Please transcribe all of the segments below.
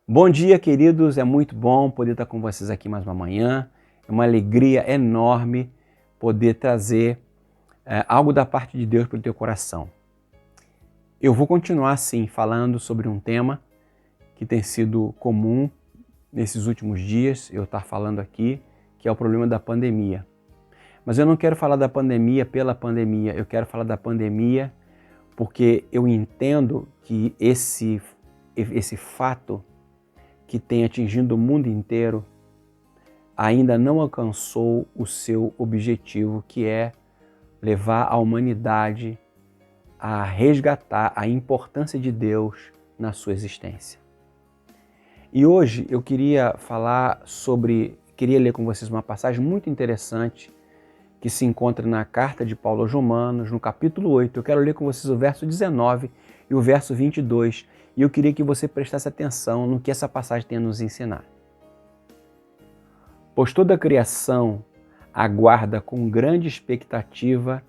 Bom dia, queridos. É muito bom poder estar com vocês aqui mais uma manhã. É uma alegria enorme poder trazer algo da parte de Deus para o teu coração. Eu vou continuar, sim, falando sobre um tema que tem sido comum nesses últimos dias, eu estar falando aqui, que é o problema da pandemia. Mas eu não quero falar da pandemia pela pandemia, eu quero falar da pandemia porque eu entendo que esse fato que tem atingido o mundo inteiro ainda não alcançou o seu objetivo, que é levar a humanidade a resgatar a importância de Deus na sua existência. E hoje eu queria ler com vocês uma passagem muito interessante que se encontra na carta de Paulo aos Romanos, no capítulo 8. Eu quero ler com vocês o verso 19 e o verso 22. E eu queria que você prestasse atenção no que essa passagem tem a nos ensinar. Pois toda a criação aguarda com grande expectativa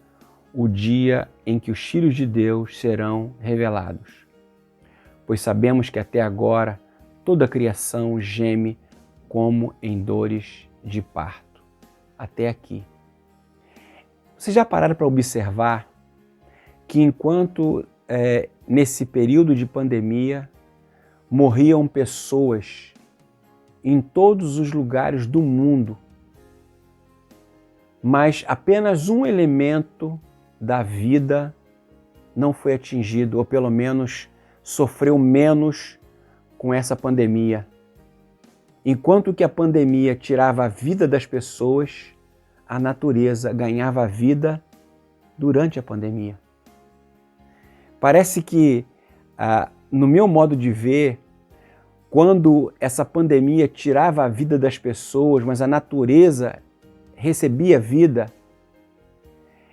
o dia em que os filhos de Deus serão revelados. Pois sabemos que até agora toda a criação geme como em dores de parto. Até aqui. Vocês já pararam para observar que enquanto nesse período de pandemia morriam pessoas em todos os lugares do mundo, mas apenas um elemento da vida não foi atingido, ou pelo menos sofreu menos com essa pandemia. Enquanto que a pandemia tirava a vida das pessoas, a natureza ganhava vida durante a pandemia. Parece que, no meu modo de ver, quando essa pandemia tirava a vida das pessoas, mas a natureza recebia vida,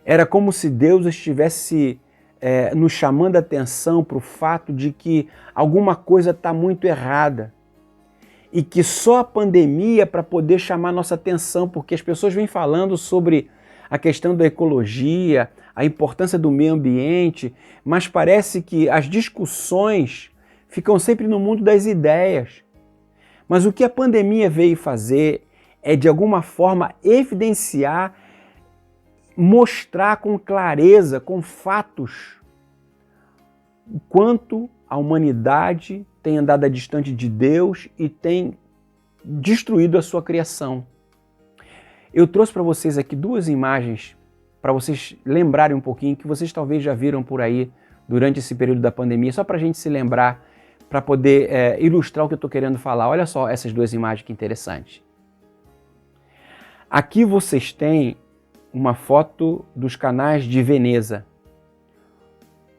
era como se Deus estivesse nos chamando a atenção para o fato de que alguma coisa está muito errada. E que só a pandemia para poder chamar nossa atenção, porque as pessoas vêm falando sobre a questão da ecologia, a importância do meio ambiente, mas parece que as discussões ficam sempre no mundo das ideias. Mas o que a pandemia veio fazer é, de alguma forma, evidenciar, mostrar com clareza, com fatos, o quanto a humanidade tem andado distante de Deus e tem destruído a sua criação. Eu trouxe para vocês aqui duas imagens para vocês lembrarem um pouquinho, que vocês talvez já viram por aí durante esse período da pandemia, só para a gente se lembrar, para poder ilustrar o que eu estou querendo falar. Olha só essas duas imagens que interessantes. Aqui vocês têm uma foto dos canais de Veneza.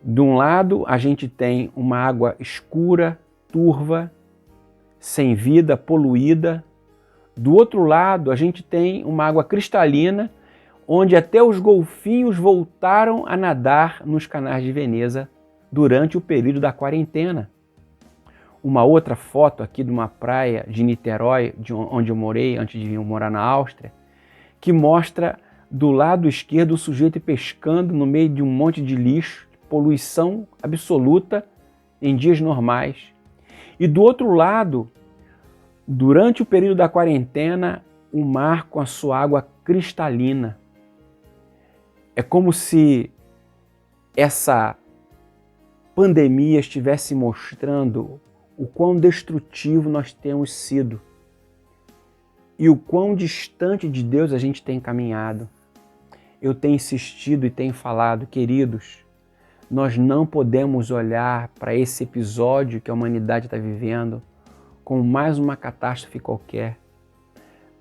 De um lado a gente tem uma água escura, turva, sem vida, poluída. Do outro lado a gente tem uma água cristalina, onde até os golfinhos voltaram a nadar nos canais de Veneza durante o período da quarentena. Uma outra foto aqui de uma praia de Niterói, onde eu morei antes de vir morar na Áustria, que mostra do lado esquerdo o sujeito pescando no meio de um monte de lixo, poluição absoluta em dias normais. E do outro lado, durante o período da quarentena, o mar com a sua água cristalina. É como se essa pandemia estivesse mostrando o quão destrutivo nós temos sido e o quão distante de Deus a gente tem caminhado. Eu tenho insistido e tenho falado, queridos, nós não podemos olhar para esse episódio que a humanidade está vivendo como mais uma catástrofe qualquer,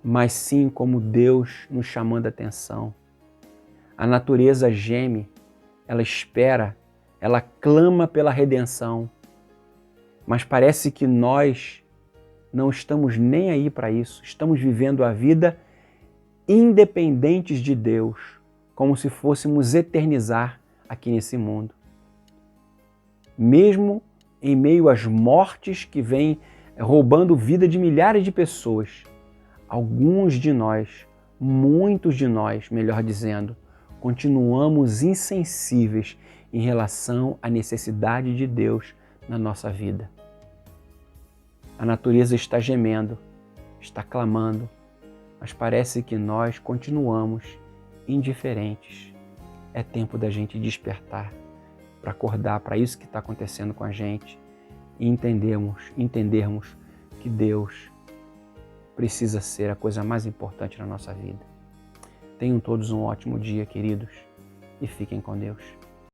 mas sim como Deus nos chamando a atenção. A natureza geme, ela espera, ela clama pela redenção, mas parece que nós não estamos nem aí para isso. Estamos vivendo a vida independentes de Deus, como se fôssemos eternizar aqui nesse mundo. Mesmo em meio às mortes que vêm roubando vida de milhares de pessoas, alguns de nós, muitos de nós, melhor dizendo, continuamos insensíveis em relação à necessidade de Deus na nossa vida. A natureza está gemendo, está clamando, mas parece que nós continuamos indiferentes. É tempo da gente despertar, para acordar para isso que está acontecendo com a gente e entendermos que Deus precisa ser a coisa mais importante na nossa vida. Tenham todos um ótimo dia, queridos, e fiquem com Deus.